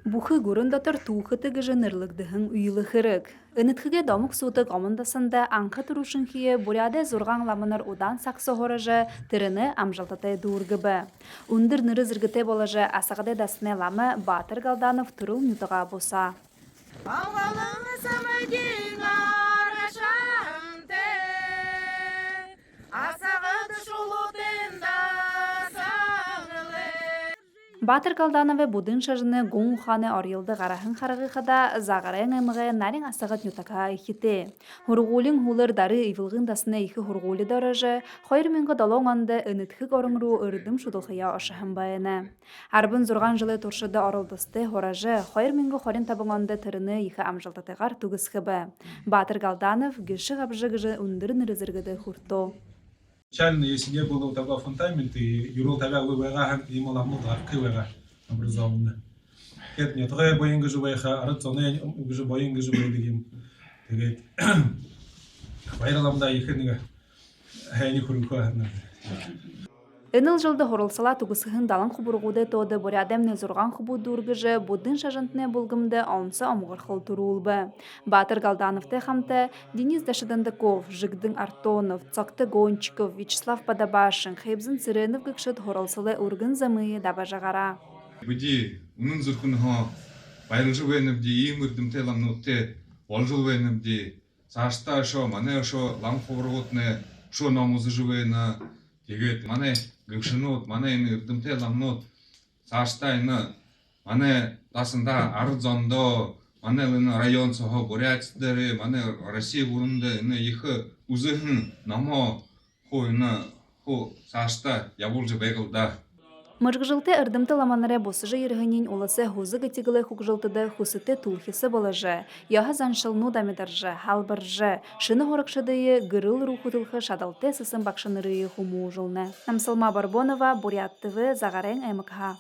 Бухы гурын дотор туухыты гыжынырлыгдыхын уйлы хырык. Өнітхіге домық сутык омындасында аңқы тұрушын хие буряде зурған ламыныр удан сақсы хорыжы тіріні амжалтатай дуыргыбы. Ундыр ныры зіргіте болажы асағыде дасыне ламы Батыр Галданов тұрыл нютыға боса. Батыр Галданове будын шажыны гон уханы орылды ғарахын қарығы қада зағарайын аймығы нарин асағыт нютака ихите. Хургулин хулыр дары ивылғын дасыны ихі хургулі дорожы, қойыр менгі долоңанды үнітхік орыңру үрдім шудылхия ошахын байыны. Арбын зұрған жылы туршыды орылдысты хоражы, қойыр менгі хорин табыңанды түріні ихі амжылтатығар тугыз хыбы. Батыр Галданов гіші ғабжы үндір нірізіргіді хурто. Чально, если не было того фундамента, и юрол тогда вывега, и маламут аркывега образованно. Это не только боинга живеха, а рационе уже боинга живедигим. Тэгээд баярлам да ихэнэг хайни хурынхаа. Эныл жылды хорылсала тугысыхын далан хубургуды тоды бурядемне зурган хубу дургыжы будын шажантне булгымды онсы омғырхыл турулбы. Батыр Галдановты хамты Денис Дашидандаков, Жигдын Артонов, Цокты Гончиков, Вячеслав Падабашин, Хейбзин Циренов гыкшыд хорылсалы ургын замые дабажагара. Буди унын зурхынхо байрылжы венебди иймырдымте ламнутте олжыл венебди сашта шо мане шо лам хубургутне шо намузы живена тэгээд мане гөвшнүүд манай энэ эрдэмтэй ламнууд цаашдаа энэ манай дасанда ард зондоо манай энэ район цохоо Бурятс дээр манай Россия бүрэнд энэ их үзэхэн номоо хоо энэ хоо цаашдаа явуулж байгалда. Мыргыжылты ырдымты ламанары босыжы ерғынен оласы хузы гытигілі хугжылтыды хусыты тулхысы болыжы, яға заншылну дамедаржы, халбаржы, шыны хорықшыдыйы гырыл рухутылхы шадалты сысын бақшынырыйы хуму жылны. Намсылма Барбонова, Бурят ТВ, Загарен МКХ.